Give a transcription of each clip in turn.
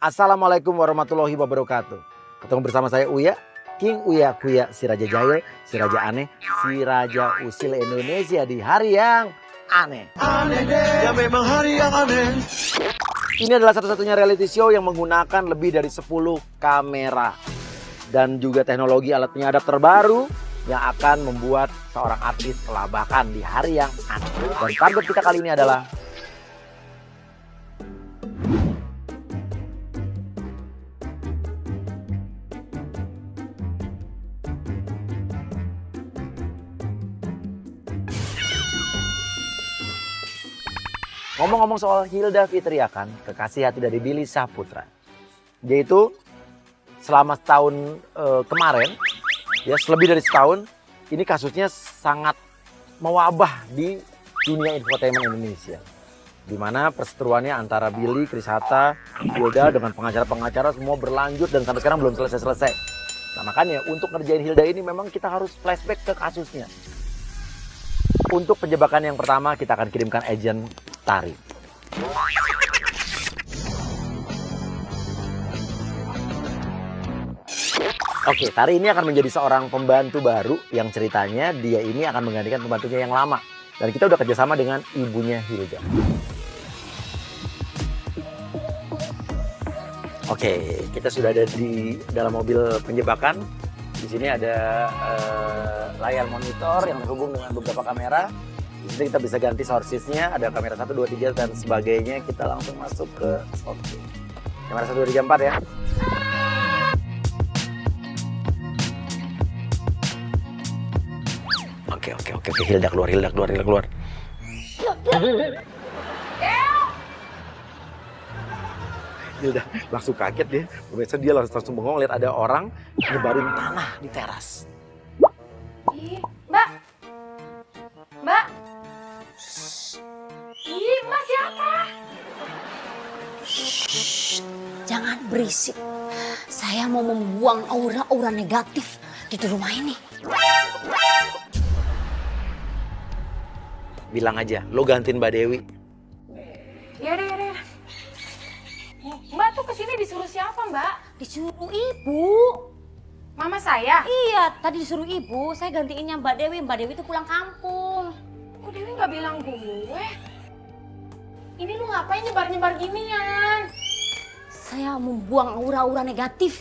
Assalamualaikum warahmatullahi wabarakatuh. Ketemu bersama saya Uya, King Uya Kuya, si Raja Jahil, si Raja Aneh, si Raja Usil Indonesia di hari yang aneh. Aneh deh, ya memang hari yang aneh. Ini adalah satu-satunya reality show yang menggunakan lebih dari 10 kamera. Dan juga teknologi alat penyadap terbaru yang akan membuat seorang artis kelabakan di hari yang aneh. Dan target kita kali ini adalah ngomong-ngomong soal Hilda Fitriakan, kekasih hati dari Billy Saputra. Dia itu selama setahun kemarin, ya lebih dari setahun, ini kasusnya sangat mewabah di dunia infotainment Indonesia. Di mana perseteruannya antara Billy, Chris Hatta, Hilda dengan pengacara-pengacara semua berlanjut dan sampai sekarang belum selesai-selesai. Nah makanya untuk ngerjain Hilda ini memang kita harus flashback ke kasusnya. Untuk penjebakan yang pertama kita akan kirimkan agent Tari. Oke, Tari ini akan menjadi seorang pembantu baru yang ceritanya dia ini akan menggantikan pembantunya yang lama. Dan kita udah kerjasama dengan ibunya Hilda. Oke, kita sudah ada di dalam mobil penjebakan. Di sini ada layar monitor yang terhubung dengan beberapa kamera. Di sini kita bisa ganti sources-nya, ada kamera 1, 2, 3 dan sebagainya. Kita langsung masuk ke source. Kamera 1, 2, 3, 4 ya. Oke. Hilda keluar. Hilda langsung kaget dia. Biasanya dia langsung bengong lihat ada orang nyebarin tanah di teras. Ih, Mbak. Ih, Mbak siapa? Shh, jangan berisik. Saya mau membuang aura-aura negatif di rumah ini. Bilang aja, lo gantiin Mbak Dewi. Ya udah. Mbak tuh kesini disuruh siapa, Mbak? Disuruh ibu. Mama saya? Iya, tadi disuruh ibu. Saya gantiinnya Mbak Dewi. Mbak Dewi tuh pulang kampung. Kok Dewi nggak bilang gue? Ini lu ngapain nyebar-nyebar ginian? Saya membuang aura-aura negatif.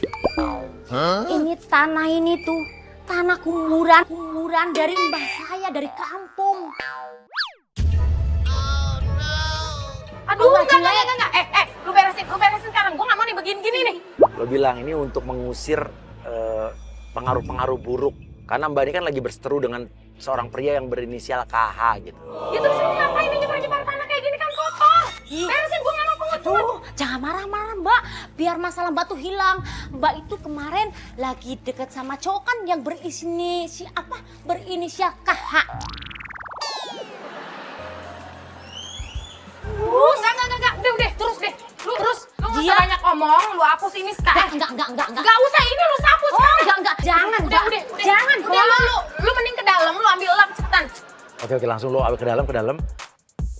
Ini tanah ini tuh tanah kuburan dari mbah saya dari kampung. Aduh, enggak. Lu beresin sekarang. Gue nggak mau nih begini-gini nih. Lo bilang ini untuk mengusir pengaruh-pengaruh buruk. Karena Mbak ini kan lagi berseteru dengan seorang pria yang berinisial KH gitu. Ya terus lu ngapain nih nyebar-nyebar tanah kayak gini kan kotor. Beresin, gue nggak mau pengut. Tuh, jangan marah-marah Mbak. Biar masalah Mbak tuh hilang. Mbak itu kemarin lagi deket sama cowok kan yang berinisial KH. Enggak. Udah, terus deh. Lu nggak usah banyak ngomong, lu hapus ini sekarang. Enggak. Enggak usah, ini lu hapus. Enggak. Jangan, Mbak. Jangan, Udah, lu mending ke dalam, lu ambil lap cepetan. Oke, langsung lo ambil ke dalam.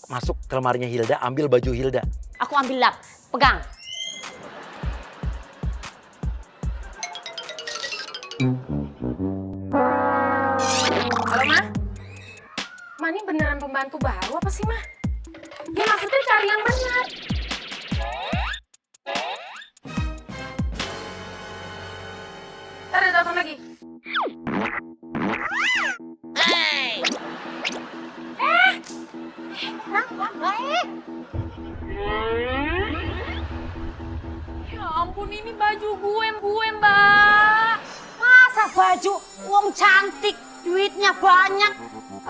Masuk ke lemarinya Hilda, ambil baju Hilda. Aku ambil lap. Pegang. Halo, Ma? Ma ini beneran pembantu baru apa sih, Ma? Ya maksudnya cari yang benar. Ntar ada telepon lagi. Ya ampun, ini baju gue, Mbak. Masa baju wong cantik, duitnya banyak,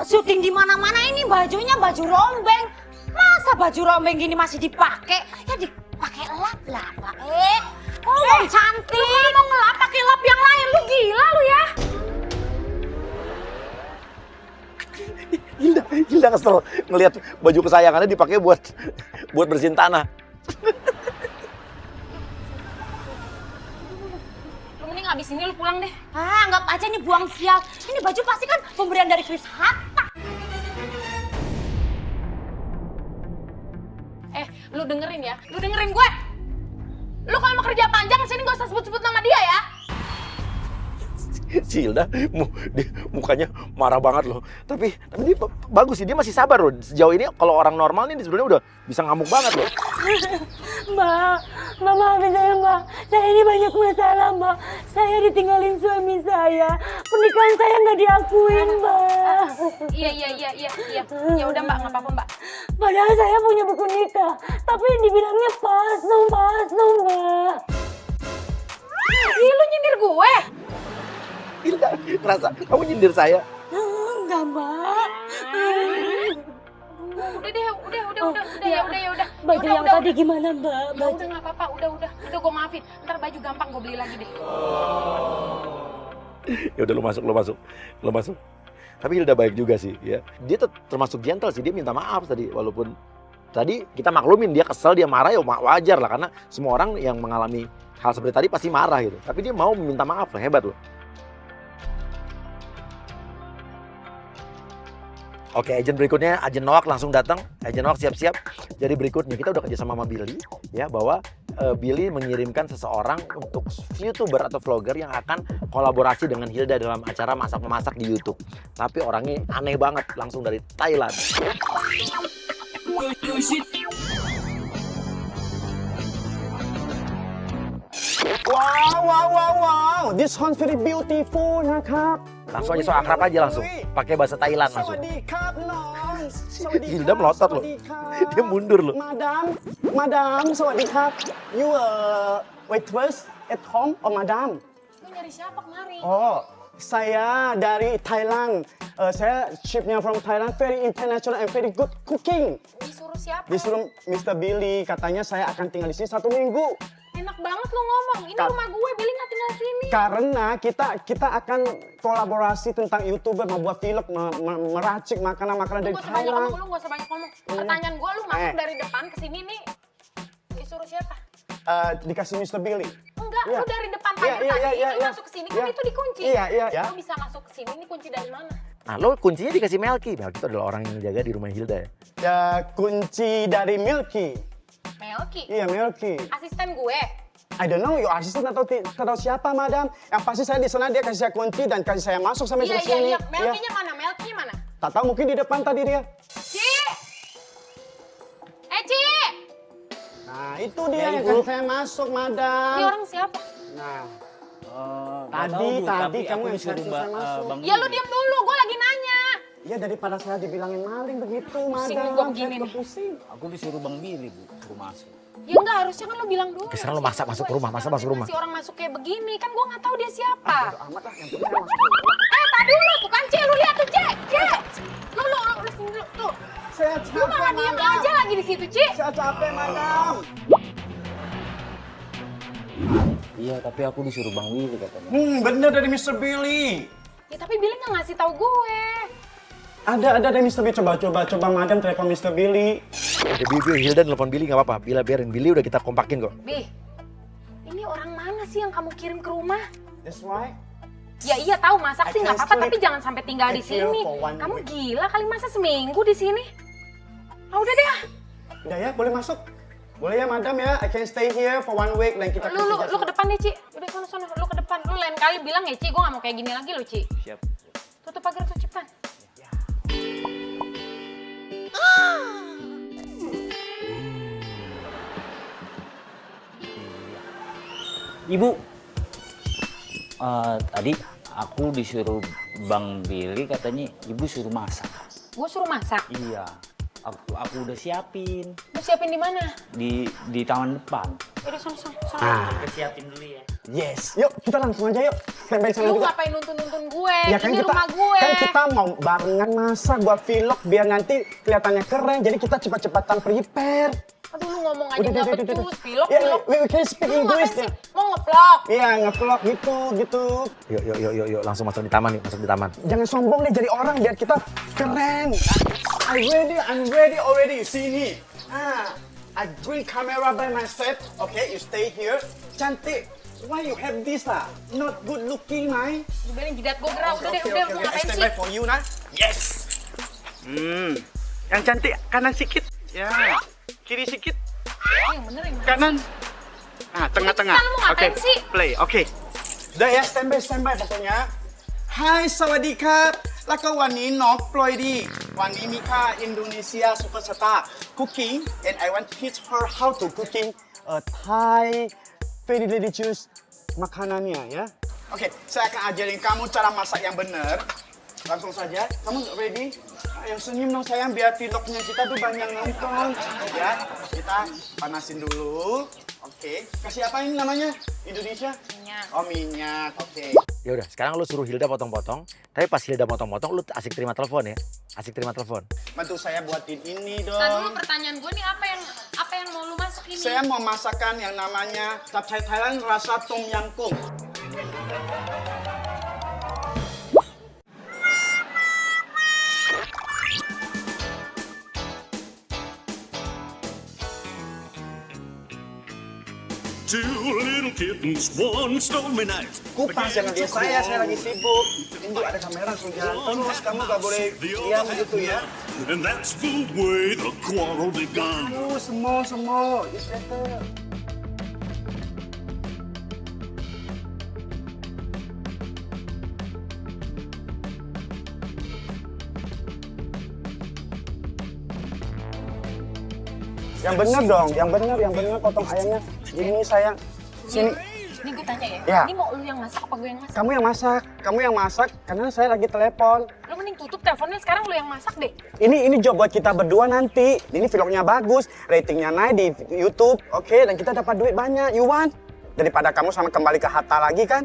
syuting di mana-mana ini bajunya baju rombeng. Masa baju rombeng gini masih dipakai? Ya dipakai lap lah, Pak. Wong cantik. Lu mau ngelap pakai lap yang lain, lu gila lu ya? Hilda kesel ngelihat baju kesayangannya dipakai buat bersihin tanah. Lu mending abis ini lu pulang deh. Anggap aja ini buang sial. Ini baju pasti kan pemberian dari Chris Hatta. Lu dengerin ya, lu dengerin gue. Lu kalau kerja panjang sini gak usah sebut-sebut nama dia ya. Si Hilda mukanya marah banget loh. Tapi dia bagus sih, dia masih sabar loh. Sejauh ini kalau orang normal nih sebenarnya udah bisa ngamuk banget loh. Mbak, maafin saya Mbak. Saya ini banyak masalah Mbak. Saya ditinggalin suami saya. Pernikahan saya nggak diakuin Mbak. Iya. Ya udah Mbak, nggak apa-apa Mbak. Padahal saya punya buku nikah. Tapi dibilangnya palsu Mbak. Ih, lu nyindir gue? Hilda ngerasa kamu nyindir saya. Enggak Mbak. Udah. Baju yang tadi gimana Mbak? Ya udah nggak apa-apa, udah gue maafin. Ntar baju gampang gue beli lagi deh. Ya udah lu masuk. Tapi Hilda baik juga sih ya. Dia termasuk gentle sih, dia minta maaf tadi walaupun tadi kita maklumin dia kesel, dia marah ya wajar lah karena semua orang yang mengalami hal seperti tadi pasti marah gitu. Tapi dia mau meminta maaf loh, hebat loh. Oke, agent berikutnya, agent Noak langsung datang. Agent Noak siap-siap. Jadi berikutnya kita udah kerja sama Billy, ya bahwa Billy mengirimkan seseorang untuk YouTuber atau vlogger yang akan kolaborasi dengan Hilda dalam acara masak-memasak di YouTube. Tapi orangnya aneh banget, langsung dari Thailand. Wow, this one's very beautiful นะครับ Langsung aja so akrab aja langsung. Pakai bahasa Thailand ส langsung. วัสดีครับน้องสวัสดี Hilda melotot loh. Dia mundur loh. Madam สวัสดีครับ you waitress at home or madam Lu nyari siapa kemari? oh saya dari Thailand saya chefnya from Thailand very international and very good cooking Disuruh siapa? disuruh Mr. Billy katanya saya akan tinggal di sini 1 minggu. Enak banget lu ngomong. Ini rumah gue, Billy nggak tinggal sini. Karena kita akan kolaborasi tentang YouTuber, membuat vlog, meracik makanan-makanan dari Thailand. Lu nggak usah banyak ngomong. Pertanyaan gue, lu masuk dari depan ke sini nih. Disuruh siapa? Dikasih Mr. Billy. Enggak, Iya. lu dari depan pagar tadi ini masuk ke sini kan Iya. itu dikunci. Iya. Lu bisa masuk ke sini, ini kunci dari mana? Nah, lo kuncinya dikasih Melky. Melky itu adalah orang yang jaga di rumah Hilda ya. Ya, kunci dari Milky. Melky. Iya, Milky. Asisten gue. I don't know, your assistant atau siapa, madam. Yang pasti saya di sana dia kasih saya kunci dan kasih saya masuk sampai ke sini. Iya. Melky-nya mana? Melky-nya mana? Tak tahu mungkin di depan tadi dia. Ci! Ci! Nah, itu dia yang kasih saya masuk, madam. Ini orang siapa? Nah, Tadi kamu yang disuruh kasih saya masuk. Bang Ya lu diam dulu, gue lagi nanya. Ya daripada saya dibilangin maling begitu, madam. Pusing gua begini Saya nih. pusing. Aku disuruh Bang Billy, Bu, suruh masuk. Ya enggak, harusnya kan lu bilang dulu. Sekarang lu masak masuk rumah, masuk rumah. Si orang masuk kayak begini, kan gue nggak tahu dia siapa. Amat lah, yang penting saya masuk. Tadi dulu tuh kan, Ci, lu lihat tuh, Ci. Lu sini dulu, tuh. Saya Lu malah capek, diem madam. aja lagi di situ, Ci. Saya capek, madam. Iya, tapi aku disuruh Bang Billy katanya. Bener dari Mr. Billy. Ya tapi Billy nggak ngasih tahu gue. Ada dari Mr. Billy. Coba madam telepon Mr. Billy. Oke, Hilda nelfon Billy nggak apa-apa. Biarin Billy udah kita kompakin kok. Bi, ini orang mana sih yang kamu kirim ke rumah? That's right. Ya iya tahu masak sih I nggak can apa-apa, sleep. tapi jangan sampai tinggal di I feel sini. for one Kamu week. gila kali masa seminggu di sini? Ah udah deh. Udah ya, boleh masuk. Boleh ya, madam ya. I can stay here for 1 week dan kita Lu ke depan deh, Ci. Udah sono, lu ke depan. Lu lain kali bilang ya, Ci, gue nggak mau kayak gini lagi lu, Ci. Siap. Tutup pagar tuh cepetan. Ibu, tadi aku disuruh Bang Billy katanya ibu suruh masak. Gue suruh masak. Iya, aku udah siapin Lu siapin di mana? di taman depan. Udah sono. Kita siapin dulu ya. Yes. Yuk, kita langsung aja yuk. Standby sana Lu juga. ngapain nuntun gue? Ya Ini rumah gue. Kan kita mau barengan masak buat vlog biar nanti kelihatannya keren. Jadi kita cepat-cepatan prepare. Aduh, lu ngomong aja Udah, nggak udah. becus. Vlog. Ya, we can speak Lu ngapain English sih? ya. Mau nge-vlog? Iya, nge-vlog gitu. Yuk, langsung masuk di taman nih, masuk di taman. Jangan sombong deh jadi orang biar kita keren. I'm ready already. You see me. I bring camera by myself. Okay, you stay here. Cantik. Why you have this lah? Not good looking, Mai. Dibelin jidat gue gerah. Udah deh, lu I ngapain stand sih? by for you, nah. Yes. Yang cantik kanan sikit. Ya. Kiri sikit. Yang bener yang mana? Kanan. Ah, tengah-tengah. Lu mau ngapain sih? Play. Oke. Udah ya, standby pokoknya. Hai, sawadikap. Laka wani nok ploy di. Wani Mika Indonesia Superstar cooking and I want to teach her how to cooking a Thai very delicious makanannya ya. Oke, saya akan ajarin kamu cara masak yang benar. Langsung saja. Kamu ready? Yang senyum dong sayang biar vlognya kita tuh banyak nonton. Ya, kita panasin dulu. Oke. Kasih apa ini namanya? Indonesia? Minyak. Oh, minyak. Oke. Ya udah, sekarang lu suruh Hilda potong-potong. Tapi pas Hilda potong-potong, lu asik terima telepon ya. Asik terima telepon. Bantu saya buatin ini dong. Nah dulu pertanyaan gue nih apa yang mau lu masak ini? Saya mau masakan yang namanya capcay Thailand rasa tom yam kung. Two little kittens, one stormy night. Kupas jangan dia saya lagi sibuk. Tunggu ada kamera sudah. Terus kamu gak boleh diam gitu ya. And that's the way the quarrel began. Semua. It's better. Yang bener dong, yang bener potong ayamnya. Ini sayang, sini. Ini gue tanya ya, Ya. ini mau lu yang masak apa gue yang masak? Kamu yang masak, karena saya lagi telepon. Lu mending tutup teleponnya sekarang lu yang masak deh. Ini job buat kita berdua nanti. Ini vlognya bagus, ratingnya naik di YouTube, oke, dan kita dapat duit banyak. You want? Daripada kamu sama kembali ke Hatta lagi kan?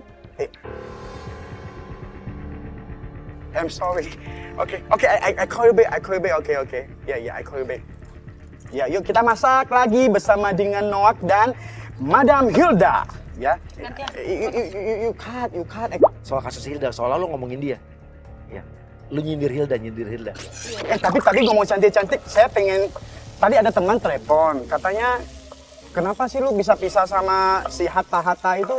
I'm sorry. Oke, I call you back. Okay. I call you back. Ya, yuk kita masak lagi bersama dengan Noak dan Madam Hilda. Ya. You cut. Soal kasus Hilda, soalnya lu ngomongin dia. Ya. Lu nyindir Hilda. Tapi tadi ngomong cantik-cantik, saya pengen... Tadi ada teman telepon, katanya... Kenapa sih lu bisa pisah sama si Hatta itu?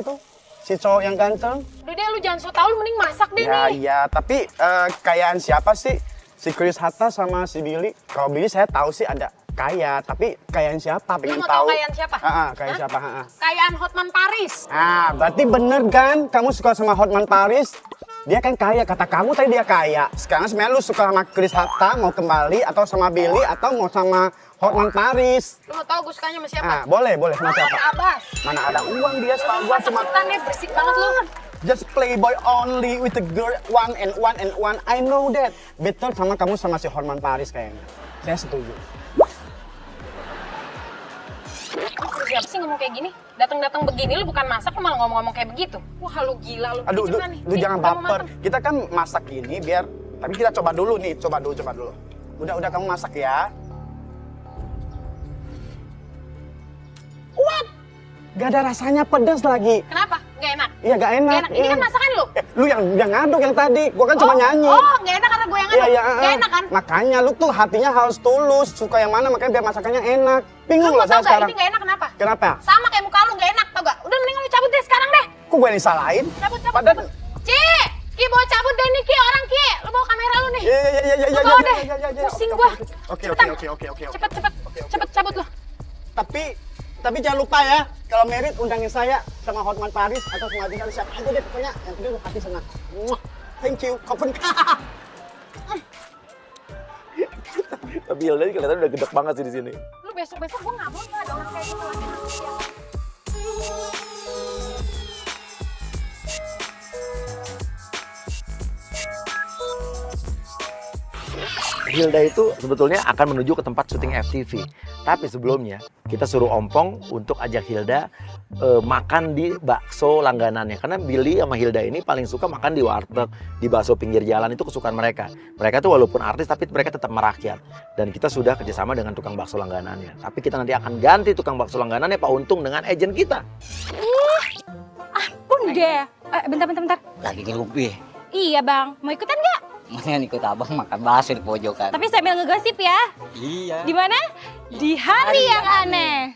Si cowok yang ganteng? Udah deh lu jangan so tau, lu mending masak deh nih. Iya, tapi kayaan siapa sih? Si Chris Hatta sama si Billy? Kalau Billy saya tahu sih ada kaya, tapi kayaan siapa? Lu Pengen mau tahu. tau kayaan siapa? Kayaan siapa? Kayaan Hotman Paris. Berarti bener kan? Kamu suka sama Hotman Paris? Dia kan kaya, kata kamu tadi dia kaya. Sekarang sebenarnya lu suka sama Chris Hatta, mau kembali, atau sama Billy, atau mau sama Hotman Paris? Lu mau tau gue sukanya sama siapa? Boleh, sama siapa? Abbas. Mana ada uang dia, setahu gua cuma... Cepetan deh, bersih banget lu. Just playboy only with the girl one and one. I know that. Better sama kamu sama si Hotman Paris kayaknya. Saya setuju. Siapa sih ngomong kayak gini? Datang-datang begini lu bukan masak, lu malah ngomong-ngomong kayak begitu. Wah lu gila lu. Aduh, Ini gimana nih? lu Nih, jangan udah mau baper. mateng. Kita kan masak ini biar... Tapi kita coba dulu nih, coba dulu. Udah kamu masak ya. What? Gak ada rasanya, pedas lagi. Kenapa? Gak enak? Iya, gak enak. Gak enak? Ini kan masakan lu. Lu yang ngaduk yang tadi. Gua kan cuma nyanyi. Oh, gak enak karena gue yang ngaduk. Iya, Gak enak kan? Makanya lu tuh hatinya harus tulus. Suka yang mana, makanya biar masakannya enak. Lu Bingung mau lah tau saya gak sekarang. ini gak enak kenapa? Kenapa? Sama kayak muka lu gak enak, tau gak? Udah mending lu cabut deh sekarang deh. Kok gue yang disalahin? Cabut. Padahal... Ki bawa cabut deh nih Ki, orang Ki. Lu bawa kamera lu nih. Iya. Lu bawa deh. Pusing gua. Oke. Cepet cabut lu. Tapi jangan lupa ya, kalau merit undangin saya sama Hotman Paris atau sama Adinda siapa aja deh pokoknya. Yang penting hati senang. Thank you. Kopun. Tapi Hilda ini kelihatan udah gedek banget sih di sini. Lu besok-besok gua nggak mau ada orang kayak gitu lagi manusia. Hilda itu sebetulnya akan menuju ke tempat syuting FTV. Tapi sebelumnya kita suruh Ompong untuk ajak Hilda makan di bakso langganannya. Karena Billy sama Hilda ini paling suka makan di warteg, di bakso pinggir jalan, itu kesukaan mereka. Mereka tuh walaupun artis tapi mereka tetap merakyat. Dan kita sudah kerjasama dengan tukang bakso langganannya. Tapi kita nanti akan ganti tukang bakso langganannya Pak Untung dengan agen kita. Ampun deh. Bentar. Lagi ngelupi. Iya bang, mau ikutan nggak? Mendingan ikut abang makan bakso di pojokan. Tapi sambil ngegosip ya. Iya. Di mana? Di hari yang aneh.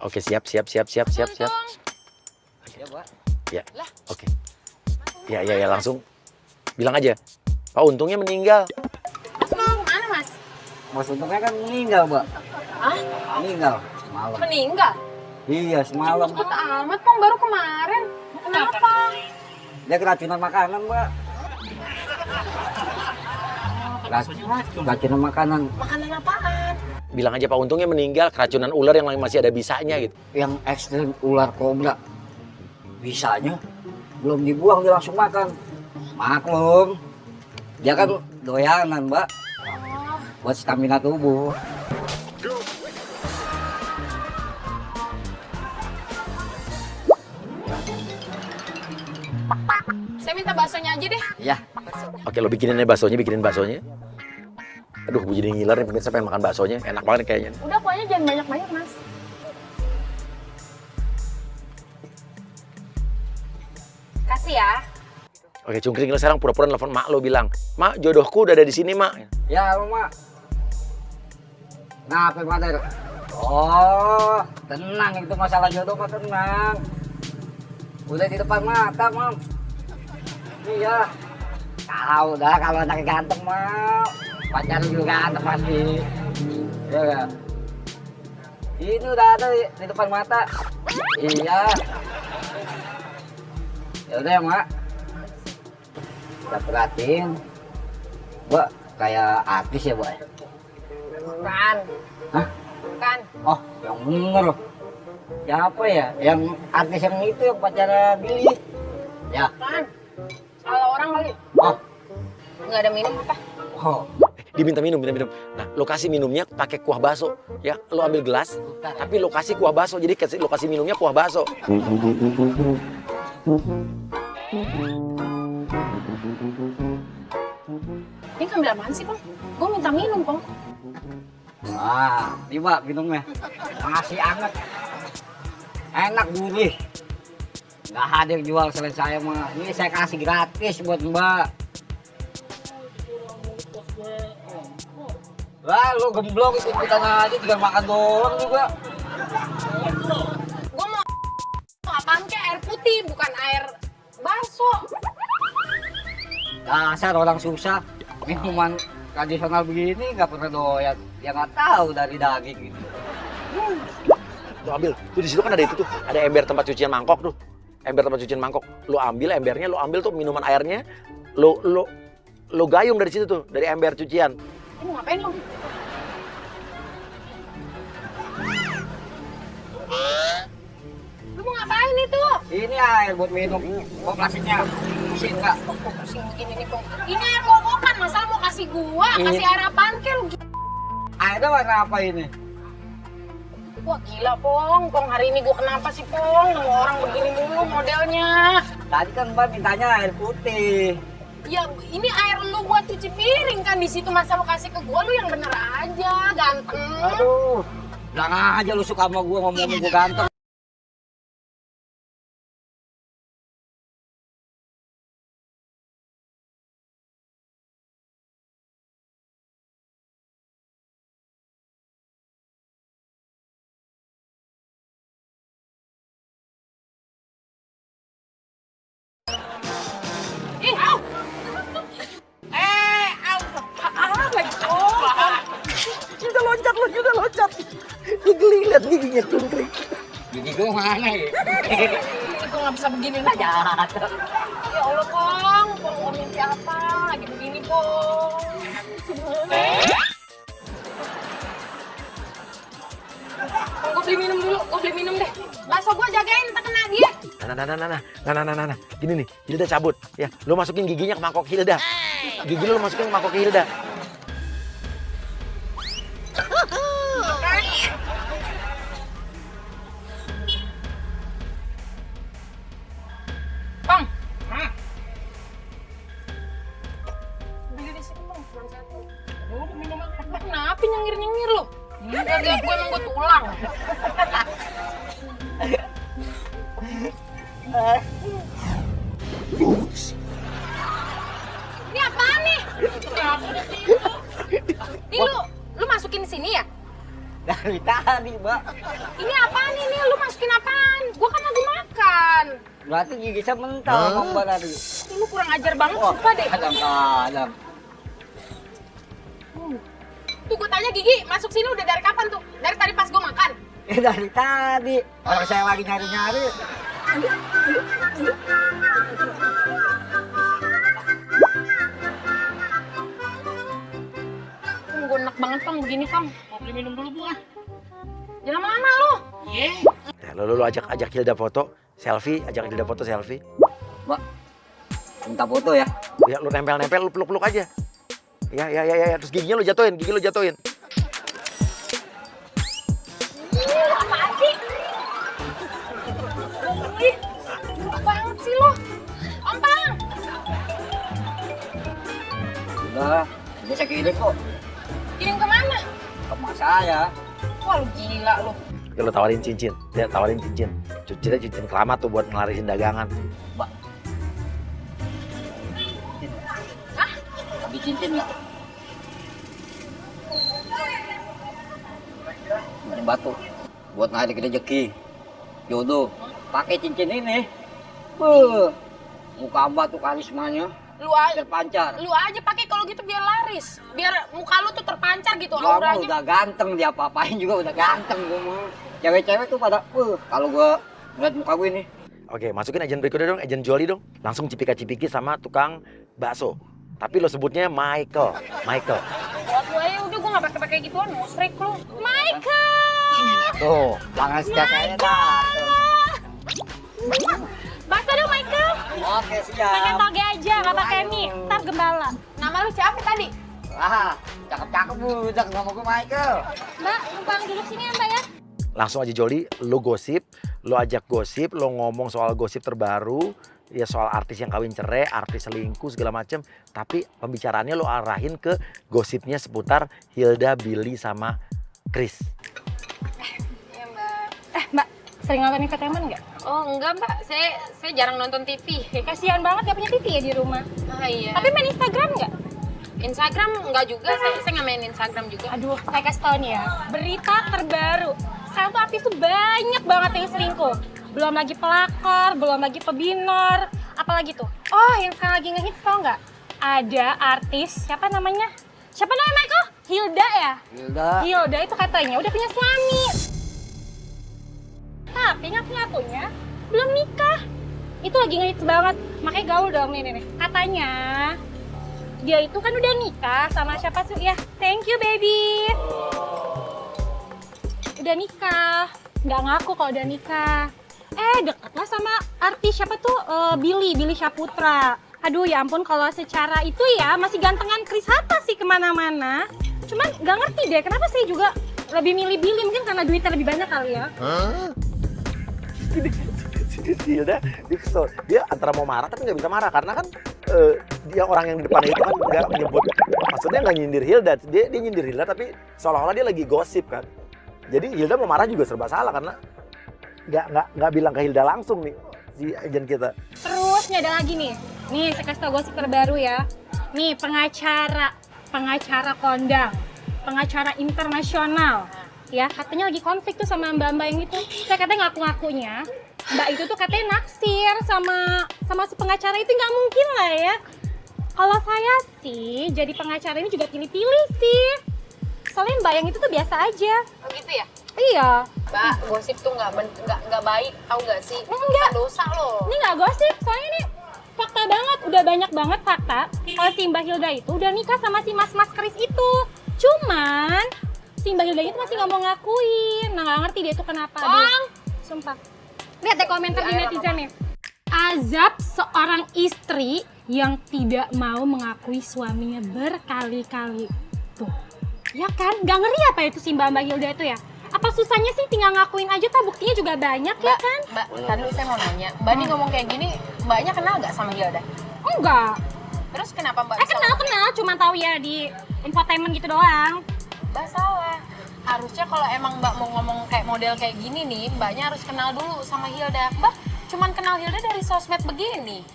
Oke, siap. Siap, Pak. Ya, oke. Ya, langsung bilang aja. Pak Untungnya meninggal. Mas, mau kemana mas? Bos untungnya kan meninggal, Mbak. Hah? Meninggal semalam. Meninggal? Iya, semalam. Cepet amat, Pong. Baru kemarin. Kenapa? Dia keracunan makanan, Mbak. Keracunan makanan. Makanan apaan? Bilang aja Pak Untungnya meninggal keracunan ular yang masih ada bisanya gitu. Yang ekstrim ular kobra. Bisanya belum dibuang dia langsung makan. Maklum. Dia kan doyanan, Mbak. Buat stamina tubuh. Saya minta baksonya aja deh. Iya. Oke, lo bikinin baksonya. Aduh, gue jadi ngiler nih pemirsa pengen makan baksonya. Enak banget nih kayaknya. Udah, kuahnya jangan banyak-banyak, Mas. Kasih ya. Oke, cungkring lo sekarang pura-pura nelfon mak lo bilang, "Mak, jodohku udah ada di sini, Mak." Ya, lu, Mak. Kenapa, Mak? Oh, tenang, itu masalah jodoh mah tenang. Udah di depan mata, Mam. Iya. Tahu dah kalau anaknya ganteng, Mam. Pacar juga ganteng pasti. Iya kan? Ini udah ada di depan mata. Iya. Ya udah ya, Mak. Kita perhatiin. Mbak, kayak artis ya, Mbak? Bukan. Hah? Bukan. Oh, yang bener. Siapa ya? Yang artis yang itu yang pacara Billy. Ya. Bukan. Salah orang kali. Oh. Nggak ada minum apa? Oh. Diminta minum. Nah, lo kasih minumnya pakai kuah bakso. Ya, lo ambil gelas, tapi lo kasih kuah bakso. Jadi lo kasih minumnya kuah bakso. Ini ngambil apaan sih, Pong? Gue minta minum, Pong. Ah, ini Mbak minumnya. Masih anget. Enak gurih. Nggak ada yang jual selain saya mah. Ini saya kasih gratis buat Mbak. Wah, lu gemblong ikut-ikutan aja tinggal makan doang juga. Gue mau apaan kayak air putih, bukan air bakso. Dasar orang susah. Minuman tradisional begini nggak pernah doyan. Ya nggak tahu dari daging gitu. Lo ambil. Tuh di situ kan ada itu tuh. Ada ember tempat cucian mangkok tuh. Ember tempat cucian mangkok. Lo ambil embernya, lo ambil tuh minuman airnya. Lo gayung dari situ tuh, dari ember cucian. Ini mau ngapain lo? Lu mau ngapain itu? Ini air buat minum. Kok plastiknya? Pusing nggak? Pusing begini nih, Pong. Ini air kokokan, masa lu mau kasih gua? Kasih air apaan kek lu? Airnya warna apa ini? Wah gila, Pong. Pong, hari ini gua kenapa sih, Pong? Semua orang begini mulu modelnya. Tadi kan Mbak mintanya air putih. Ya, ini air lu buat cuci piring kan di situ, masa lu kasih ke gua, lu yang bener aja, ganteng. Aduh, bilang aja lu suka sama gua ngomong gua ganteng. Ih, au! Lagi, Pong. Udah loncat. Dia geli liat giginya cungkring. Gigi gua mana ya? Ini gua nggak bisa begini nih. Ya Allah, Pong. Pong mau mimpi apa? Lagi begini, Pong. Gue beli minum deh. Bakso gue jagain, tak kena dia. Nah. Gini nih, Hilda cabut. Ya, lo masukin giginya ke mangkok Hilda. Gigi lo masukin ke mangkok Hilda. Bang. Beli di sini, Bang. Cuma satu. Aduh, minum apa? Kenapa nyengir lo? Ini kagak gue emang gue tulang. Ini apaan nih? Ini lu masukin di sini ya? Dari tadi, Mbak. Ini apaan ini? Lu masukin apaan? Gua kan lagi makan. Berarti gigi saya mental sama Mbak tadi. Ini lu kurang ajar banget, sumpah deh. Kadang-kadang. Tuh gue tanya Gigi, masuk sini udah dari kapan tuh? Dari tadi pas gue makan? Dari tadi. Orang saya lagi nyari-nyari. Gue enak banget Kang begini Kang. Mau beli minum dulu Bu ah. Jangan lama-lama lu. Ya, lu ajak Hilda foto, selfie, ajak Hilda foto selfie. Mbak, minta foto ya. Ya lu nempel-nempel, lu peluk-peluk aja. Ya, terus giginya lu jatuhin, gigi lu jatuhin. Apaan sih? Ih, buruk banget sih lo. Ompang. Udah saya kirim kok. Kirim kemana? Ke emak saya. Wah lu gila lu. Ya, lu tawarin cincin, ya tawarin cincin. Cincin keramat tuh buat ngelarisin dagangan. Mbak. Hah? Habis cincin nggak? Cincin batu. Buat narik rezeki. Jodoh. Pakai cincin ini. Muka Mbak tuh karismanya Lu aja, terpancar. lu aja pakai kalau gitu biar laris. Biar muka lu tuh terpancar gitu Gua mah auranya. udah ganteng, dia apa-apain juga udah ganteng gua mah. Cewek-cewek tuh pada, kalau gua ngeliat muka gue nih. Oke, masukin agent berikutnya dong, agent Jolly dong. Langsung cipika-cipiki sama tukang bakso. Tapi lo sebutnya Michael. Buat gue ya udah gue nggak pakai gituan, musrik lu. Michael! Tuh, tangan setia saya dah. Bakso dong Michael! Oke, Pakai siap. toge aja, nggak pakai mie. Ntar gembala. Nama lu siapa tadi? Ah, cakep-cakep budak nama gue Michael. Mbak, numpang duduk sini ya Mbak ya. Langsung aja Jolly, lo gosip, lo ajak gosip, lo ngomong soal gosip terbaru, ya soal artis yang kawin cerai, artis selingkuh segala macem. Tapi pembicaraannya lo arahin ke gosipnya seputar Hilda, Billy sama Chris. Mbak, sering nonton entertainment nggak? Oh enggak mbak, saya jarang nonton TV. Kasihan banget gak punya TV ya di rumah. Ah iya. Tapi main Instagram nggak? Instagram enggak juga, saya nggak main Instagram juga. Aduh, saya kasih tau nih ya. Berita terbaru. Sekarang tuh artis tuh banyak banget yang selingkuh. Belum lagi pelakor, belum lagi pebinor. Apalagi tuh? Oh, yang sekarang lagi ngehits tau nggak? Ada artis, siapa namanya? Siapa namanya Michael? Hilda ya? Hilda itu katanya udah punya suami. Tapi ngaku-ngakunya belum nikah. Itu lagi ngehits banget. Makanya gaul dong nih. Katanya dia itu kan udah nikah sama siapa sih? Ya, thank you baby. Udah nikah. Nggak ngaku kalau udah nikah. Deket lah sama artis siapa tuh? Billy Saputra. Aduh ya ampun, kalau secara itu ya masih gantengan Chris Hatta sih kemana-mana. Cuman nggak ngerti deh kenapa saya juga lebih milih Billy, mungkin karena duitnya lebih banyak kali ya. Hilda, dia antara mau marah tapi nggak bisa marah karena kan dia orang yang di depannya itu kan nggak menyebut, maksudnya nggak nyindir Hilda, dia nyindir Hilda tapi seolah-olah dia lagi gosip kan. Jadi Hilda mau marah juga serba salah karena nggak bilang ke Hilda langsung nih si agen kita. Terus nih ada lagi nih saya kasih tau gosip terbaru ya. Nih pengacara kondang, pengacara internasional. Ya katanya lagi konflik tuh sama mbak-mbak yang itu. Saya katanya ngaku-ngakunya mbak itu tuh katanya naksir sama si pengacara itu, nggak mungkin lah ya. Kalau saya sih jadi pengacara ini juga pilih-pilih sih. Soalnya mbak yang itu tuh biasa aja. Oh gitu ya? Iya. Mbak, gosip tuh nggak baik, tahu nggak sih? Enggak. Dosa loh. Ini nggak gosip, soalnya ini fakta banget. Udah banyak banget fakta kalau si Mbak Hilda itu udah nikah sama si mas-mas Chris itu. Cuman si Mbak Hilda itu masih nggak mau ngakuin. Nah nggak ngerti dia itu kenapa. Bang! Sumpah. Lihat deh komentar di netizen nih. Azab seorang istri yang tidak mau mengakui suaminya berkali-kali. Tuh. Ya kan? Gak ngeri apa itu si Mbak Hilda itu ya? Apa susahnya sih tinggal ngakuin aja, tak buktinya juga banyak ya kan? Mbak, tadi saya mau nanya. Mbak ini ngomong kayak gini, mbaknya kenal nggak sama Hilda? Enggak. Terus kenapa mbak bisa Kenal, cuma tahu ya di infotainment gitu doang. Mbak salah. Harusnya kalau emang mbak mau ngomong kayak model kayak gini nih, mbaknya harus kenal dulu sama Hilda. Mbak cuman kenal Hilda dari sosmed begini.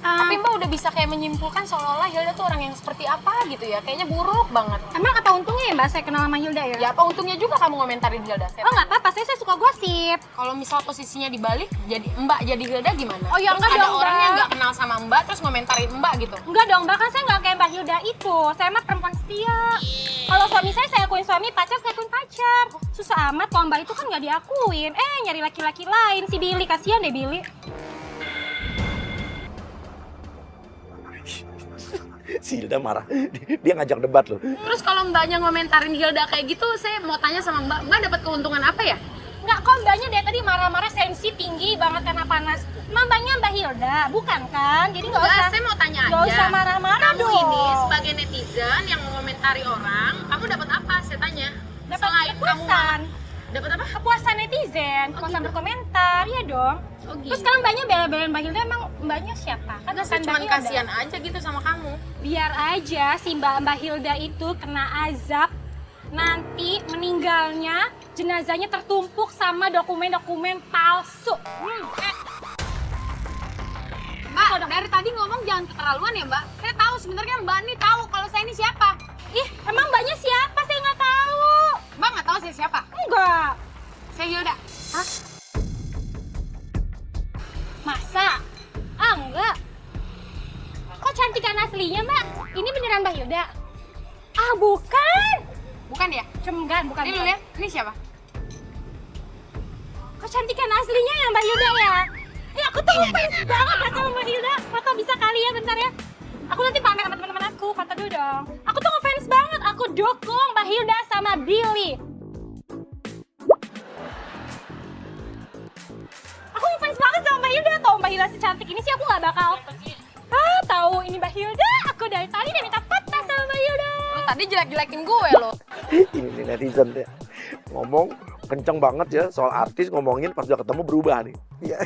Tapi Mbak udah bisa kayak menyimpulkan seolah-olah Hilda tuh orang yang seperti apa gitu ya. Kayaknya buruk banget. Emang apa untungnya ya Mbak saya kenal sama Hilda ya? Ya apa untungnya juga kamu ngomentarin Hilda? Oh nggak apa-apa, saya suka gosip. Kalau misal posisinya dibalik, jadi Mbak jadi Hilda gimana? Oh, ya Terus enggak ada dong, orang Mbak. yang nggak kenal sama Mbak terus ngomentarin Mbak gitu. Enggak dong Mbak, kan saya nggak kayak Mbak Hilda itu. Saya mah perempuan setia. Kalau suami saya akuin suami, pacar saya akuin pacar. Susah amat kalau Mbak itu kan nggak diakuin. Nyari laki-laki lain. Si Billy, kasihan deh Billy. Si Hilda marah. Dia ngajak debat loh. Terus kalau Mbaknya ngomentarin Hilda kayak gitu, saya mau tanya sama Mbak, Mbak dapat keuntungan apa ya? Nggak, kok Mbaknya dari tadi marah-marah, sensi tinggi banget karena panas. Mbaknya Mbak Hilda, bukan kan? Jadi nggak usah. Saya mau tanya Nggak aja. usah marah-marah Kamu dong. ini sebagai netizen yang mengomentari orang, kamu dapat apa? Saya tanya. Dapat Selain kamu kepuasan. dapat apa? Kepuasan netizen, kepuasan berkomentar, ya dong. Oh, gitu. Terus sekarang Mbaknya bela-belain Mbak Hilda, emang Mbaknya siapa? Kan Saya bukan cuma Mbak Hilda. kasihan aja gitu sama kamu. Biar aja si Mbak Hilda itu kena azab, nanti meninggalnya jenazahnya tertumpuk sama dokumen-dokumen palsu. Mbak, dari tadi ngomong jangan keterlaluan ya Mbak. Saya tahu sebenarnya Mbak ini tahu kalau saya ini siapa. Ih, emang Mbaknya siapa? Saya nggak tahu. Mbak nggak tahu saya siapa? Enggak. Saya Hilda. Hah? Masa? Enggak. Kok cantikan aslinya, Mbak? Ini beneran Mbak Hilda? Bukan. Bukan ya? Bukan. Ini lu lihat, ini siapa? Kok cantikan aslinya ya Mbak Hilda ya? Aku tuh ngefans banget ya sama Mbak Hilda. Foto bisa kali ya, bentar ya. Aku nanti pamer sama teman-teman aku, foto dulu dong. Aku tuh ngefans banget, aku dukung Mbak Hilda sama Billy. Aku ngefans banget sama Mbak Hilda. Tau Mbak Hilda secantik ini sih aku gak bakal tahu ini Mbak Hilda. Aku dari tadi udah minta foto sama Mbak Hilda. Lu tadi jelek-jelekin gue lo. Ini nih netizen ya. Ngomong kenceng banget ya soal artis, ngomongin pas udah ketemu berubah nih. Iya.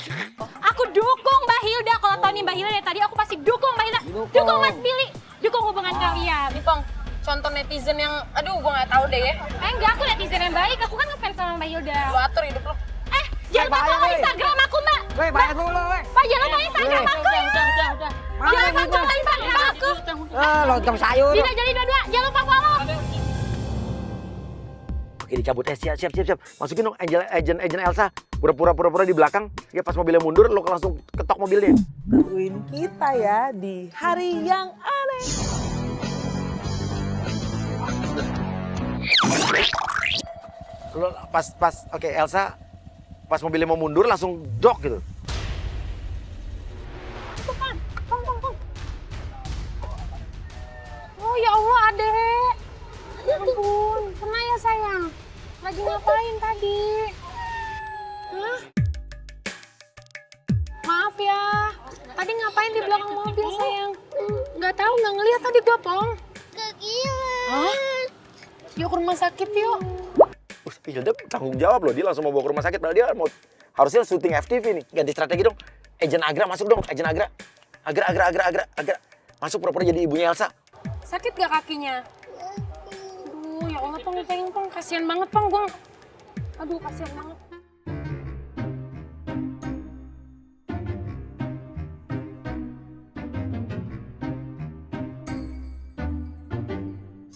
Aku dukung Mbak Hilda. Kalau tahu nih Mbak Hilda dari tadi aku pasti dukung Mbak Hilda. Dukung Mas Billy. Dukung hubungan kalian. Nih Pong, contoh netizen yang, aduh gue nggak tahu deh ya. Enggak, aku netizen yang baik. Aku kan ngefans sama Mbak Hilda. Lu atur hidup lo. Jangan lupa follow Instagram aku, Mbak. Weh, bayar dulu, weh. Mbak, jangan lupa Instagram aku ya. Jangan lupa follow Instagram aku. Lontong sayur. Tidak jadi dua-dua. Jangan lupa follow. Oke dicabut, siap. Masukin dong agent Elsa. Pura-pura di belakang. Ya pas mobilnya mundur, lo langsung ketok mobilnya. Bantuin kita ya di hari yang aneh. Lo oke Elsa, pas mobilnya mau mundur langsung dok gitu. Oh ya Allah adek. Ya ampun, kena ya sayang. Lagi ngapain tadi? Hah? Maaf ya, tadi ngapain di belakang mobil sayang? Nggak tahu, nggak ngeliat tadi gua Pong. Hah? Yuk ke rumah sakit yuk. Hilda tanggung jawab loh, dia langsung mau bawa ke rumah sakit. Padahal dia mau harusnya syuting FTV nih. Ganti strategi dong. Agent Agra masuk dong, Agent Agra. Agra. Masuk pura-pura jadi ibunya Elsa. Sakit gak kakinya? Aduh ya Allah Pong, lupain Pong. Kasian banget Pong, gua. Aduh kasian banget.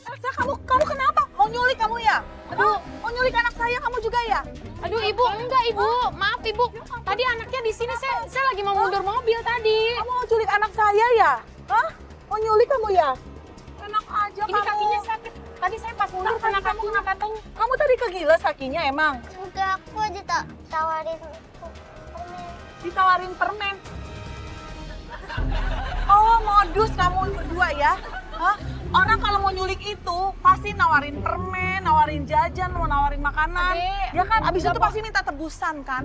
Elsa, kamu kenapa? Mau nyulik kamu ya? Aduh, mau nyulik anak saya kamu juga ya? Aduh ibu, enggak ibu. Maaf ibu. Tadi anaknya di sini, saya lagi mau mundur mobil tadi. Kamu mau culik anak saya ya? Hah? Mau nyulik kamu ya? Enak aja Ini kamu. kakinya sakit. Tadi saya pas mundur kena kakinya katanya. Kamu tadi kegiles kakinya emang? Enggak, aku aja tak tawarin permen. Ditawarin permen. Oh, modus kamu berdua ya? Hah? Orang kalau mau nyulik itu pasti nawarin permen, nawarin jajan, mau nawarin makanan. Adek, Ya kan? Abis itu pasti minta tebusan kan?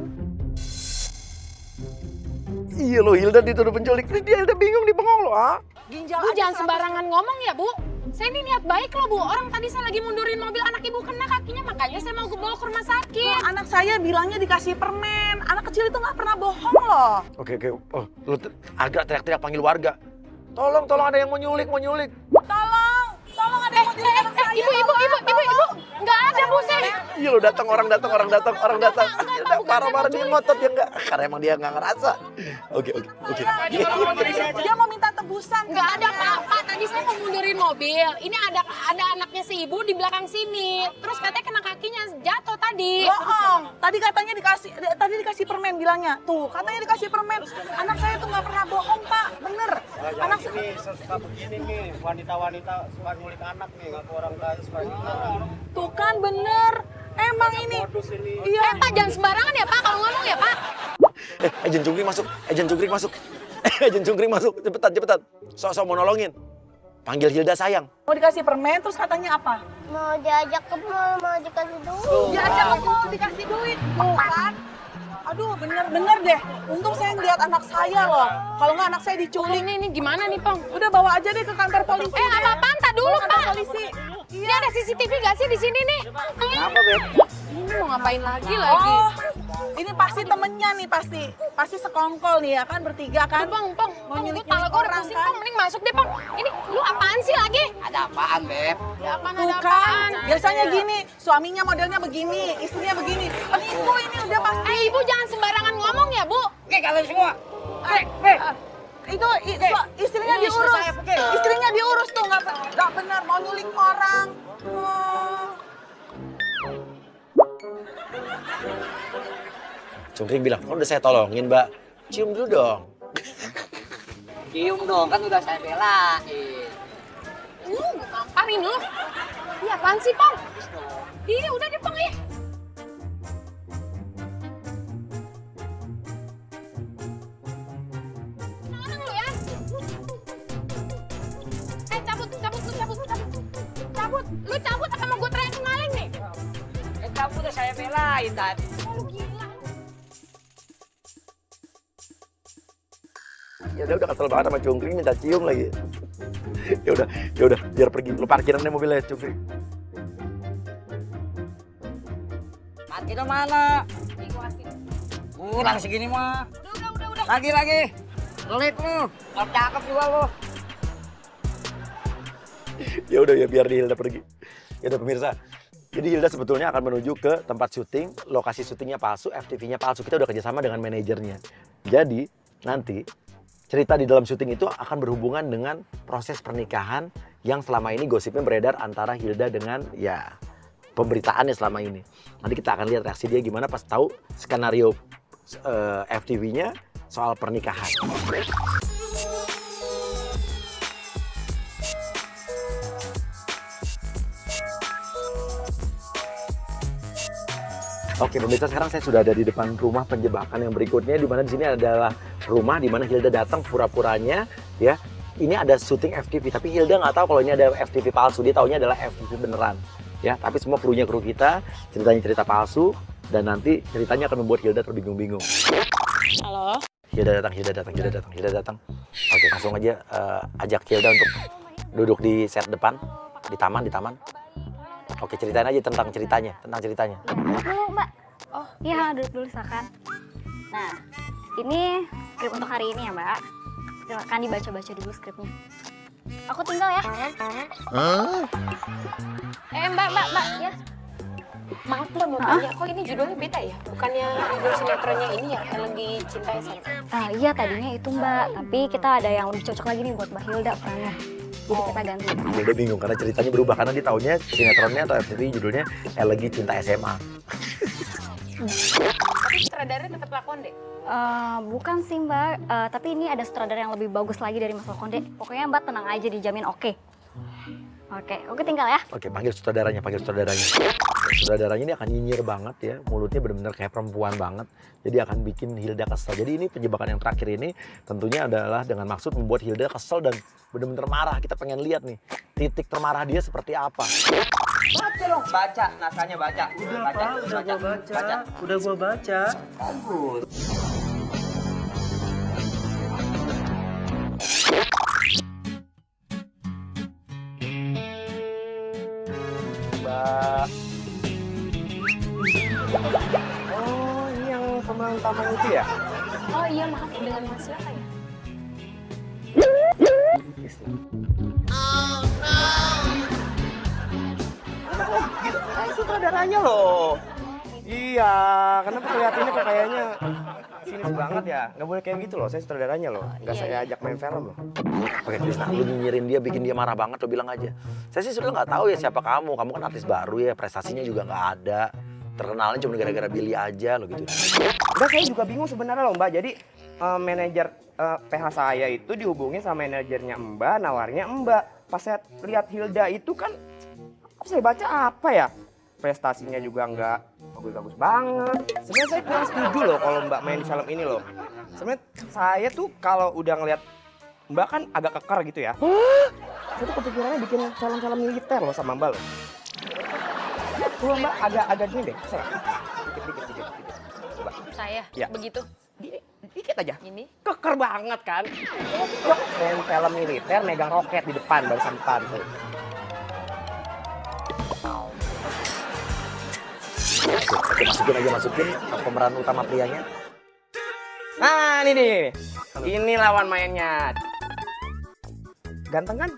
Iya loh, Hilda dituduh penculik. Terus dia Hilda bingung di bengong loh, ah. Ginjal Bu aja jangan 100. sembarangan ngomong ya Bu. Saya ini niat baik loh Bu. Orang tadi saya lagi mundurin mobil, anak ibu kena kakinya, makanya saya mau bawa ke rumah sakit. Anak saya bilangnya dikasih permen. Anak kecil itu nggak pernah bohong loh. Oke. Oh, lo agak teriak-teriak panggil warga. Tolong ada yang mau nyulik. Tolong ada yang mau nyulik anak saya. Ibu. Nggak ada Bu saya. Iya lo orang datang. Ada marah-marah dia ngotot ya enggak? Karena emang dia nggak ngerasa. Oke. Dia mau minta tebusan. Nggak ada Pak. Tadi saya mau mundurin mobil. Ini ada anaknya si ibu di belakang sini. Terus katanya kena kakinya jatuh tadi. Bohong. Tadi katanya dikasih permen bilangnya. Tuh, katanya dikasih permen. Anak saya tuh nggak pernah bohong, Pak. Bener. Anak Ini suka begini nih, wanita-wanita suka ngulik anak nih, ngaku orang kaya suka gitu. tuh kan bener. Emang ini. Iya. Pak jangan sembarangan ya Pak kalau ngomong ya Pak. Agent Jungkring masuk. Agent Jungkring masuk. Cepetan. Sok-sok mau nolongin. Panggil Hilda sayang. Mau dikasih permen terus katanya apa? Mau diajak ke mall, mau dikasih duit. Diajak ke mall dikasih duit. Tuh kan. Aduh bener-bener deh. Untung saya ngeliat anak saya loh. Kalau nggak anak saya diculik. Ini gimana nih Pong? Udah bawa aja deh ke kantor polisi. Nggak apa-apa, entar dulu Kantor Pak. polisi. Ini ada CCTV nggak sih di sini nih? Kenapa, Beb? Ini mau ngapain lagi? Oh, ini pasti temennya nih pasti sekongkol nih ya kan bertiga kan. Pong, Mau gue nyulik-nyulik kepala gue udah orang pusing kan. Pong, mending masuk deh Pong. Ini lu apaan sih lagi? Ada apaan, Beb? Ya apaan Tuh ada kan, apaan? biasanya gini, suaminya modelnya begini, istrinya begini. Penipu ini udah pasti. Ibu jangan sembarangan ngomong ya Bu. Oke, kalian semua. Istrinya diurus. Istrinya diurus tuh nggak benar mau nyulik orang. Oh. Jungkring bilang, udah saya tolongin Mbak. Cium dulu dong. Cium dong, kan udah saya belain. Gue gamparin lu. Iya apaan sih Pong? Iya udah deh Pong ya. Sekarang lu ya. Cabut. Lu cabut apa mau gue teriakin maling nih? Kamu udah saya belain tadi. Lu gila. Ya udah kesel banget sama Jungkring minta cium lagi. Ya udah, biar pergi. Lu parkiran deh mobilnya Jungkring. Parkirnya mana? Kurang segini mah. Udah. Lagi. Ngelit lu. Kalau cakep juga lu. Ya udah ya biar Hilda pergi. Ya udah pemirsa. Jadi Hilda sebetulnya akan menuju ke tempat syuting, lokasi syutingnya palsu, FTV-nya palsu. Kita udah kerjasama dengan manajernya. Jadi nanti cerita di dalam syuting itu akan berhubungan dengan proses pernikahan yang selama ini gosipnya beredar antara Hilda dengan ya pemberitaannya selama ini. Nanti kita akan lihat reaksi dia gimana pas tahu skenario FTV-nya soal pernikahan. Oke pemirsa, sekarang saya sudah ada di depan rumah penjebakan yang berikutnya, di mana di sini adalah rumah di mana Hilda datang pura-puranya ya. Ini ada syuting FTV, tapi Hilda nggak tahu kalau ini ada FTV palsu. Dia taunya adalah FTV beneran ya. Tapi semua kru kita, ceritanya cerita palsu dan nanti ceritanya akan membuat Hilda terbingung-bingung. Halo. Hilda datang. Oke, langsung aja ajak Hilda untuk duduk di set depan, di taman. Oke, ceritain aja tentang ceritanya. Dulu Mbak. Oh iya, duduk dulu silakan. Nah, ini skrip untuk hari ini ya Mbak. Silakan dibaca-baca dulu skripnya. Aku tinggal ya. Mbak ya. Maaf Mbak mau tanya, kok ini judulnya beda ya? Bukannya judul sinetronnya ini ya, Elegy Cinta SMA? Iya tadinya itu Mbak, tapi kita ada yang lebih cocok lagi nih buat Mbak Hilda perannya. Jadi kita ganti. Hilda bingung karena ceritanya berubah karena dia taunya sinetronnya atau FTV judulnya Elegy Cinta SMA. Tapi sutradaranya tetap lakon deh. Bukan sih Mbak, tapi ini ada sutradara yang lebih bagus lagi dari Mas Lokonde. Pokoknya Mbak tenang aja, dijamin oke. Oke tinggal ya. Oke, panggil sutradaranya. Sutradaranya ini akan nyinyir banget ya, mulutnya benar-benar kayak perempuan banget. Jadi akan bikin Hilda kesel. Jadi ini penjebakan yang terakhir ini tentunya adalah dengan maksud membuat Hilda kesel dan benar-benar marah. Kita pengen lihat nih, titik termarah dia seperti apa. Baca dong, baca. Naskahnya baca. Udah gua baca. Bagus. Mbak. Oh, ini yang pemeran utama itu ya? Oh iya, maaf dengan Mas siapa ya? Sutradaranya loh. Iya, kenapa kelihatannya kok kayaknya sinis banget ya? Nggak boleh kayak gitu loh, saya sutradaranya loh. Nggak saya ajak main film loh. Oke Krisna, lu nyinyirin dia, bikin dia marah banget, lu bilang aja. Saya sih sudah nggak tahu ya siapa kamu kan artis baru ya, prestasinya juga nggak ada. Terkenalnya cuma gara-gara Billy aja lo gitu. Udah saya juga bingung sebenarnya loh Mbak, jadi manajer PH saya itu dihubungi sama manajernya Mbak, nawarnya Mbak. Pas saya lihat Hilda itu kan, saya baca apa ya? Prestasinya juga nggak bagus-bagus banget. Sebenarnya saya kurang setuju loh kalau Mbak main di film ini loh. Sebenarnya saya tuh kalau udah ngeliat Mbak kan agak keker gitu ya. Saya tuh kepikirannya bikin film-film militer loh sama Mbak loh. Coba Mbak agak gini deh, saya. Dikit. Coba. Saya? Ya. Begitu? Dikit aja. Ini? Keker banget kan. Cocok main film militer megang roket di depan barisan depan tuh. Oke, masukin pemeran utama prianya. Nah, ini nih. Ini lawan mainnya. Ganteng kan?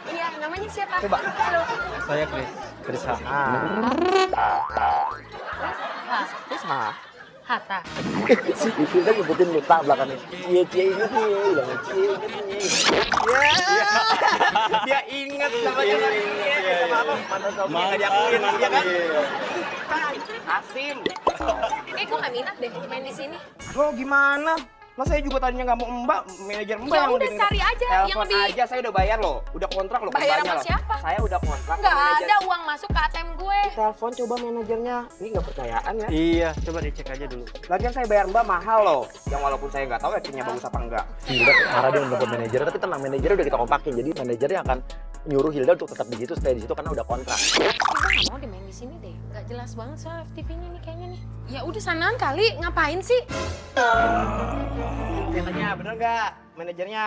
Iya, namanya siapa? Coba. Halo. Saya Chris Ha. Terus mah. Hatta. Si itu kan nyebutin luta belakangnya. Cie inget nih, bilang cie inget nih. Dia inget sama jalan ini. Apa? Mana tahu nggak diakuin dia kan? Asim. Gue nggak minat deh main di sini. Lo gimana? Mas saya juga tadinya nggak mau Mbak, manajer Mbak Ya yang udah bikin- cari aja yang Telepon lebih. aja, saya udah bayar loh. Udah kontrak loh. Bayar Mbaknya sama loh. siapa? Saya udah kontrak. Nggak sama manajer. ada uang masuk ke ATM gue. Telepon coba manajernya. Ini nggak percayaan ya? Iya, coba dicek aja dulu. Lagian saya bayar Mbak mahal loh. Yang walaupun saya nggak tahu actingnya bagus apa enggak. Hilda marah dia menelpon manajer, tapi tenang, manajernya udah kita kompakin. Jadi manajernya akan nyuruh Hilda untuk tetap di situ, stay di situ karena udah kontrak. Gue nggak mau dimain di sini deh. Nggak jelas banget soal FTV-nya nih kayaknya nih. Ya udah sanaan kali, ngapain sih? Katanya bener nggak manajernya?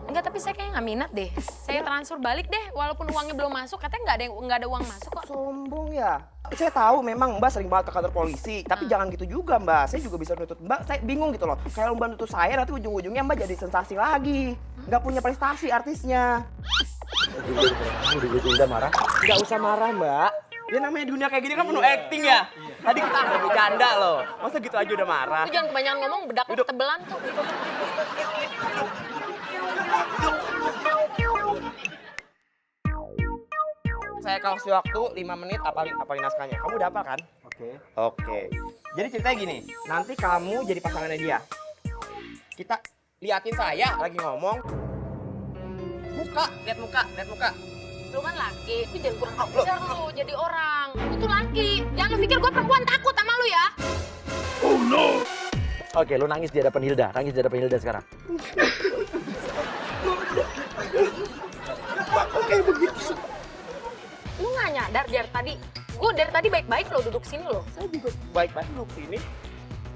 Enggak, tapi saya kayaknya nggak minat deh. Saya transfer balik deh, walaupun uangnya belum masuk. Katanya nggak ada uang masuk kok. Sombong ya. Saya tahu memang Mbak sering banget ke kantor polisi, tapi jangan gitu juga Mbak. Saya juga bisa nuntut Mbak. Saya bingung gitu loh. Kalau Mbak nuntut saya nanti ujung-ujungnya Mbak jadi sensasi lagi. Nggak punya prestasi artisnya. Hilda marah. Nggak usah marah Mbak. Ya namanya dunia kayak gini kan penuh acting ya. Tadi kita ada bercanda loh. Masa gitu aja udah marah? Lu jangan kebanyakan ngomong, bedak lu ketebelan tuh. Saya kasih waktu 5 menit apalin naskahnya. Kamu udah apa kan? Oke. Jadi ceritanya gini, nanti kamu jadi pasangannya dia. Kita liatin saya lagi ngomong. Lihat muka. Lu kan laki, lu jangan kurang ajar lu jadi orang. Lu tuh laki, jangan lu pikir gue perempuan takut sama lu ya. Oke, lu nangis di hadapan Hilda, sekarang. Oke, begitu. Lu nggak nyadar gue dari tadi baik-baik lo duduk sini lo. Saya juga baik-baik lu sini.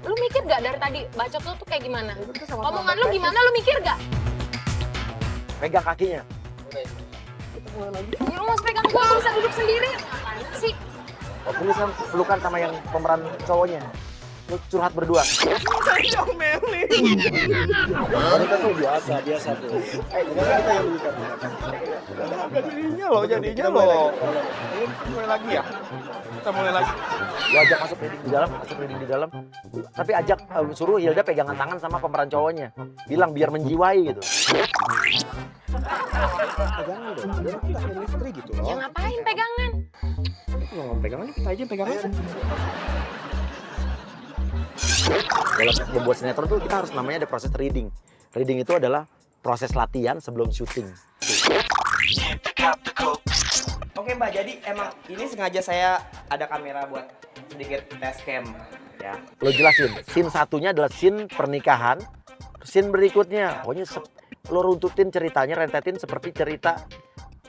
Lu mikir gak dari tadi bacot lu tuh kayak gimana? Omongan lu gimana, lu mikir gak? Pegang kakinya. Ya lu mau pegang gue, lu bisa duduk sendiri. Ngapain sih? Oh, tulisan pelukan sama yang pemeran cowoknya. Lu curhat berdua. Meli. Wanita tuh biasa tuh. Kita yang belikan. Jadinya loh. Ini mulai lagi ya? Kita mulai lagi. Lu ajak masuk reading di dalam. Tapi ajak suruh Hilda pegangan tangan sama pemeran cowoknya. Bilang biar menjiwai gitu. Pegangan dong. Kita chemistry gitu loh. Ya ngapain pegangan? Kalau pegangan kita aja pegangan. Dalam membuat sinetron tuh kita harus namanya ada proses reading. Reading itu adalah proses latihan sebelum syuting. Oke Mbak, jadi emang ini sengaja saya ada kamera buat sedikit test cam ya. Lo jelasin, scene satunya adalah scene pernikahan. Scene berikutnya, pokoknya lo runtutin ceritanya, rentetin seperti cerita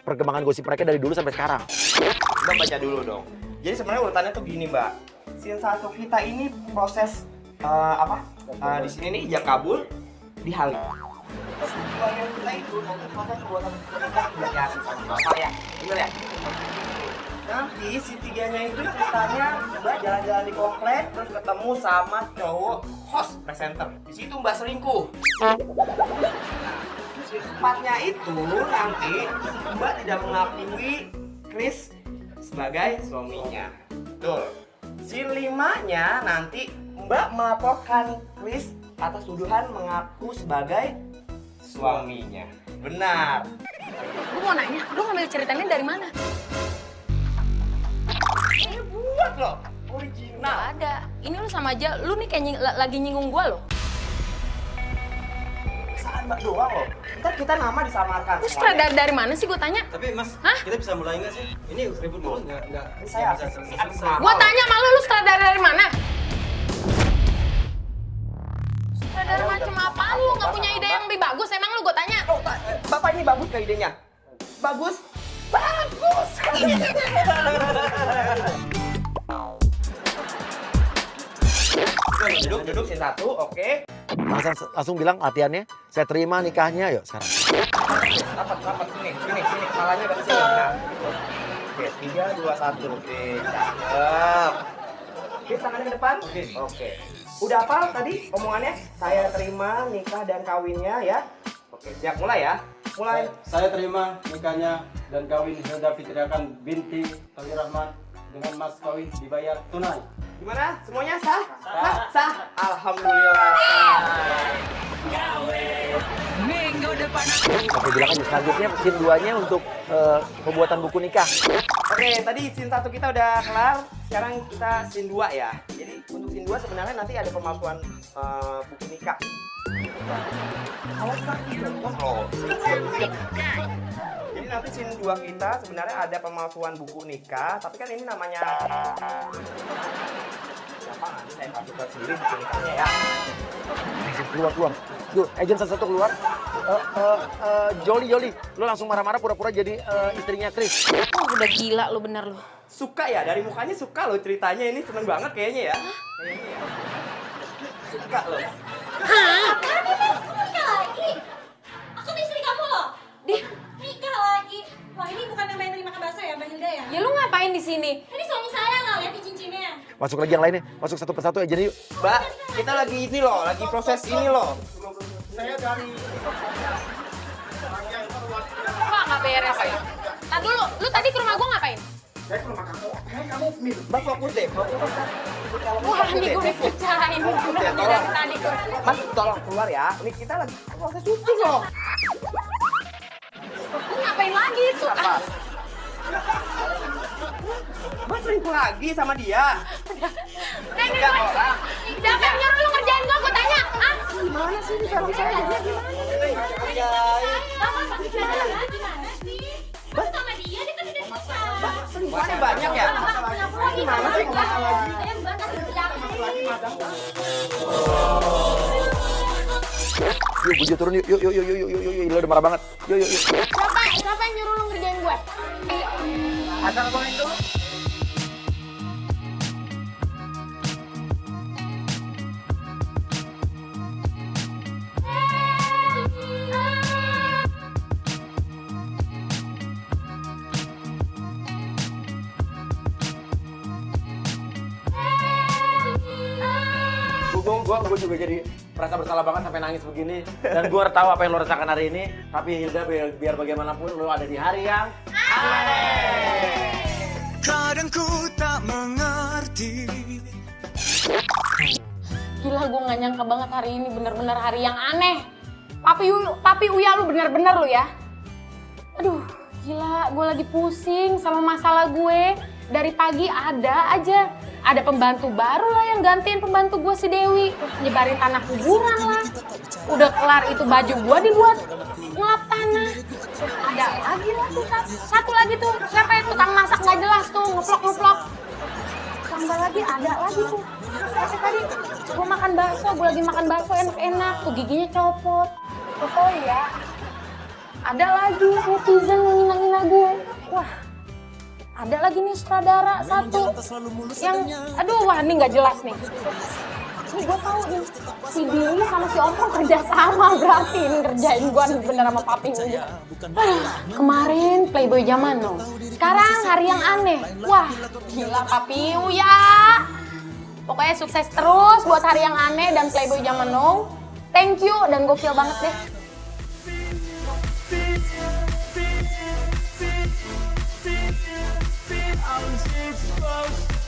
perkembangan gosip mereka dari dulu sampai sekarang. Mbak baca dulu dong. Jadi sebenarnya urutannya tuh gini Mbak. Scene satu kita ini proses di sini nih ijab kabul di Halim. Yang kita itu proses pembuatan pernikahan tidak asik sama bapak ya, bener ya? Nanti si tiganya itu ceritanya Mbak jalan-jalan di komplek terus ketemu sama cowok host presenter. Di situ Mbak selingkuh. Nah, si empatnya itu nanti Mbak tidak mengakui Chris sebagai suaminya. Betul. Scene 5-nya nanti Mbak melaporkan Chris atas tuduhan mengaku sebagai suaminya. Benar. Gue mau nanya, lu ngambil ceritanya dari mana? Ini buat loh, original. Nggak ada. Ini lu sama aja, lu nih kayak lagi nyinggung gue loh. Kesalahan Mbak doang loh. Ntar kita nama disamarkan. Lu sutradara dari mana sih gue tanya? Tapi Mas, kita bisa mulai nggak sih? Ini ribut mulu nggak Saya bisa selesai. Gue tanya sama lu sutradara dari mana? Sutradara macam apa lu? Nggak punya ide yang lebih bagus? Emang lu gue tanya? Oh, Bapak ini bagus gak idenya? Bagus? Bagus! Duduk scene 1, oke. Langsung bilang latihannya, saya terima nikahnya, yuk sekarang. Rapat, sini, kepalanya dari sini. Nah. Oke, 3, 2, 1, oke, cakep. Oke, tangannya ke depan. Oke. Udah hafal tadi omongannya? Saya terima nikah dan kawinnya ya. Oke, siap mulai ya. Mulai. Saya terima nikahnya dan kawin Hilda Fitriakan binti Tali Rahman dengan mas kawin dibayar tunai. Gimana? Semuanya sah? Sah. Alhamdulillah sah. Oke, bilang aja selanjutnya scene 2-nya untuk pembuatan buku nikah. Oke, tadi scene 1 kita udah kelar. Sekarang kita scene 2 ya. Jadi untuk scene 2 sebenarnya nanti ada pemalsuan buku nikah. Jadi nanti scene 2 kita sebenarnya ada pemalsuan buku nikah, tapi kan ini namanya siapa nanti saya masukkan sendiri buku nikahnya ya. Keluar. Yuk, agent satu keluar. Joli, lo langsung marah-marah pura-pura jadi istrinya Chris. Udah gila lu bener lu. Suka ya, dari mukanya suka loh ceritanya ini, seneng banget kayaknya ya. Kayaknya ya. Suka loh. Nikah lagi? Aku tuh istri kamu loh. Nikah lagi. Wah, ini bukan yang main terima bakso ya, Mbak Hilda ya? Ya lu ngapain di sini? Ini suami saya nggak lihat di cincinnya. Masuk lagi yang lainnya, masuk satu persatu aja yuk. Mbak, kita lagi ini loh, lagi proses ini loh. Saya dari Wah, nggak beres ya? Tadi dulu, lu tadi ke rumah gua ngapain? saya ke rumah kamu. Mbak fokus deh, fokus. Wah, ini gue dibicarain bener dari tadi tuh. Mas, tolong keluar ya. Ini kita lagi proses syuting loh. Lu ngapain lagi itu? Apa? Mas selingkuh lagi sama dia. Nenek, siapa yang nyuruh lu ngerjain gua tanya? Ah? Gimana sih ini suami saya? Gimana sih? Mas sama dia kan udah nikah. Selingkuhannya banyak ya? Gimana sih ngomong lagi? Yuk, Bujo turun yuk, lo udah marah banget. Yuk. Siapa yang nyuruh lu ngerjain gue? Asal ngomong itu. Gue juga jadi merasa bersalah banget sampai nangis begini. Dan gue tahu apa yang lo rasakan hari ini. Tapi Hilda, biar bagaimanapun lo ada di hari yang aneh. Kadang ku tak mengerti. Gila, gue gak nyangka banget hari ini bener-bener hari yang aneh. Papi Uya lu bener-bener lu ya. Aduh, gila, gue lagi pusing sama masalah gue. Dari pagi ada aja. Ada pembantu baru lah yang gantiin pembantu gue si Dewi. Nyebarin tanah kuburan lah. Udah kelar itu baju gue dibuat ngelap tanah. Ada lagi lah tuh, satu lagi tuh. Siapa ya, tukang masak gak jelas tuh, ngeplok-ngeplok. Tambah lagi, ada lagi tuh. Siapa tadi? Gue makan bakso, gue lagi makan bakso enak-enak. Tuh giginya copot. Oh ya. Ada lagi netizen ngina-ngina gue. Wah. Ada lagi nih sutradara satu yang, wah ini nggak jelas nih. Ini gue tahu nih, si Billy sama si Ompong kerja sama berarti ini ngerjain gue bener sama papi gue. Kemarin Playboy zaman no, sekarang hari yang aneh. Wah gila papi ya. Pokoknya sukses terus buat hari yang aneh dan Playboy zaman no. Thank you dan gokil banget deh. I was exposed.